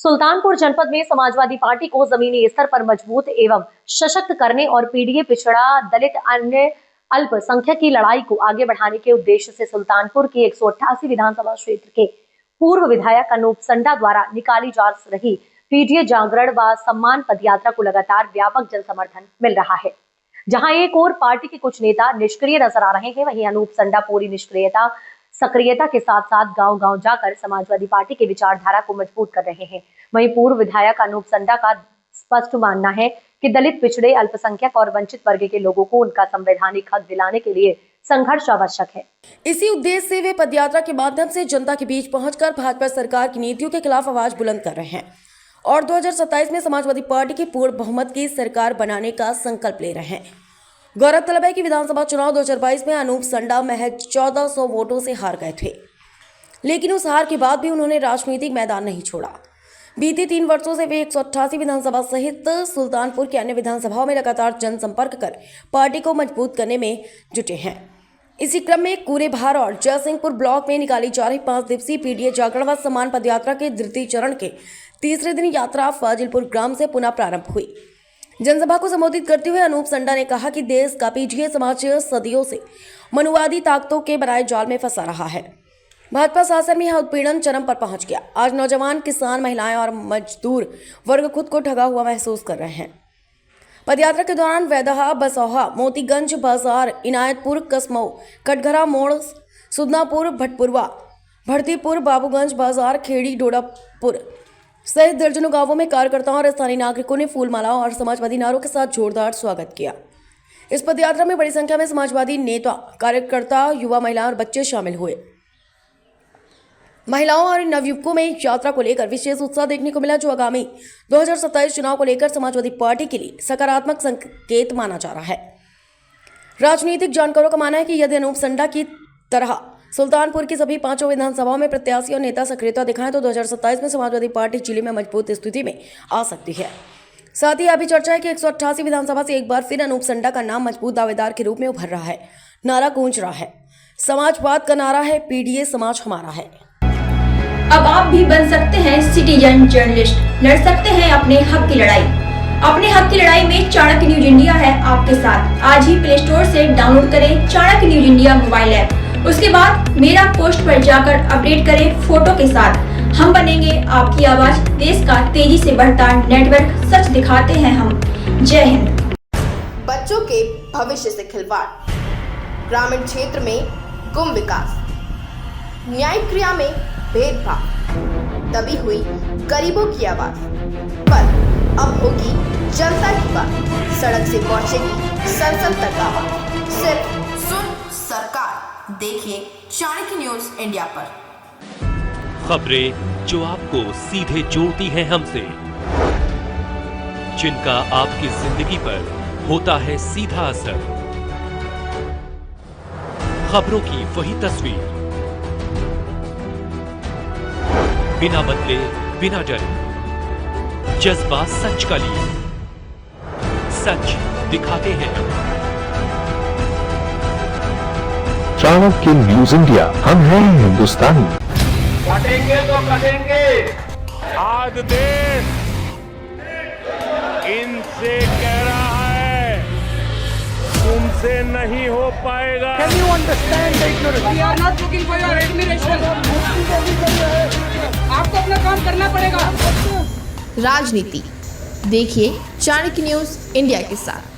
सुल्तानपुर जनपद में समाजवादी पार्टी को जमीनी स्तर पर मजबूत एवं सशक्त करने और पीडीए, पिछड़ा, दलित, अन्य अल्पसंख्यक की लड़ाई को आगे बढ़ाने के उद्देश्य से सुल्तानपुर की 188 विधानसभा क्षेत्र के पूर्व विधायक अनूप संडा द्वारा निकाली जा रही पीडीए जागरण व सम्मान पदयात्रा को लगातार व्यापक जन समर्थन मिल रहा है। जहां एक और पार्टी के कुछ नेता निष्क्रिय नजर आ रहे हैं, वहीं अनूप संडा पूरी सक्रियता के साथ साथ गांव-गांव जाकर समाजवादी पार्टी की विचारधारा को मजबूत कर रहे हैं। वहीं पूर्व विधायक अनूप संडा का स्पष्ट मानना है कि दलित, पिछड़े, अल्पसंख्यक और वंचित वर्ग के लोगों को उनका संवैधानिक हक दिलाने के लिए संघर्ष आवश्यक है। इसी उद्देश्य से वे पदयात्रा के माध्यम से जनता के बीच पहुंचकर भाजपा सरकार की नीतियों के खिलाफ आवाज बुलंद कर रहे हैं और 2027 में समाजवादी पार्टी की पूर्ण बहुमत की सरकार बनाने का संकल्प ले रहे हैं। गौरतलब है कि विधानसभा चुनाव 2022 में अनूप संडा महज 1400 वोटों से हार गए थे, लेकिन उस हार के बाद भी उन्होंने राजनीतिक मैदान नहीं छोड़ा। बीते 3 वर्षों से वे 188 विधानसभा सहित सुल्तानपुर की अन्य विधानसभाओं में लगातार जनसंपर्क कर पार्टी को मजबूत करने में जुटे हैं। इसी क्रम में कूरेभार और जयसिंहपुर ब्लॉक में निकाली जा रही 5 दिवसीय पीडीए जागरण व सम्मान पदयात्रा के द्वितीय चरण के तीसरे दिन यात्रा फाजिलपुर ग्राम से पुनः प्रारंभ हुई। जनसभा को संबोधित करते हुए अनूप संडा ने कहा कि देश का पीडीए समाज सदियों से मनुवादी ताकतों के बनाए जाल में फंसा रहा है। भाजपा शासन में यह उत्पीड़न चरम पर पहुंच गया। आज नौजवान, किसान, महिलाएं और मजदूर वर्ग खुद को ठगा हुआ महसूस कर रहे हैं। पदयात्रा के दौरान वैदहा, बसौहा, मोतीगंज बाजार, इनायतपुर, कसमऊ, कटघरा मोड़, सुदनापुर, भटपुरवा, भड़तीपुर, बाबूगंज बाजार, खेड़ी, डोडापुर सहित दर्जनों गांवों में कार्यकर्ताओं और स्थानीय नागरिकों ने फूलमालाओं और समाजवादी नारों के साथ जोरदार स्वागत किया। इस पदयात्रा में बड़ी संख्या में समाजवादी नेता, कार्यकर्ता, युवा, महिलाएं और बच्चे शामिल हुए। महिलाओं और नवयुवकों में यात्रा को लेकर विशेष उत्साह देखने को मिला, जो आगामी 2027 चुनाव को लेकर समाजवादी पार्टी के लिए सकारात्मक संकेत माना जा रहा है। राजनीतिक जानकारों का मानना है कि यदि अनूप संडा की तरह सुल्तानपुर की सभी 5 विधानसभाओं में प्रत्याशी और नेता सक्रियता दिखाएं तो 2027 में समाजवादी पार्टी जिले में मजबूत स्थिति में आ सकती है। साथ ही यह भी चर्चा है कि 188 विधानसभा से एक बार फिर अनूप संडा का नाम मजबूत दावेदार के रूप में उभर रहा है। नारा गूंज रहा है, समाजवाद का नारा है, पीडीए समाज हमारा है। अब आप भी बन सकते हैं सिटीजन जर्नलिस्ट, लड़ सकते हैं अपने हक की लड़ाई। अपने हक की लड़ाई में चाणक्य न्यूज इंडिया है आपके साथ। आज ही प्ले स्टोर से डाउनलोड करें Chanakya news India mobile app. उसके बाद मेरा पोस्ट पर जाकर अपडेट करें फोटो के साथ। हम बनेंगे आपकी आवाज, देश का तेजी से बढ़ता नेटवर्क, सच दिखाते हैं हम। जय हिंद। बच्चों के भविष्य से खिलवाड़, ग्रामीण क्षेत्र में गुम विकास, न्यायिक क्रिया में भेदभाव, दबी हुई गरीबों की आवाज, पर अब होगी जनता की बात। सड़क से पहुंचेगी संसद तक आवाज। सिर्फ सुन सरकार, देखिए चाणक्य न्यूज इंडिया पर खबरें जो आपको सीधे जोड़ती हैं हमसे, जिनका आपकी जिंदगी पर होता है सीधा असर। खबरों की वही तस्वीर, बिना बदले, बिना डरे, जज्बा सच का लिए, सच दिखाते हैं। चाणक्य न्यूज इंडिया, हम हैं हिंदुस्तानी। कटेंगे तो कटेंगे। आज देश इनसे कह रहा है, तुमसे नहीं हो पाएगा। Can you understand the ignorance? We are not looking for your admiration. आपको अपना काम करना पड़ेगा। राजनीति देखिए चाणक्य न्यूज इंडिया के साथ।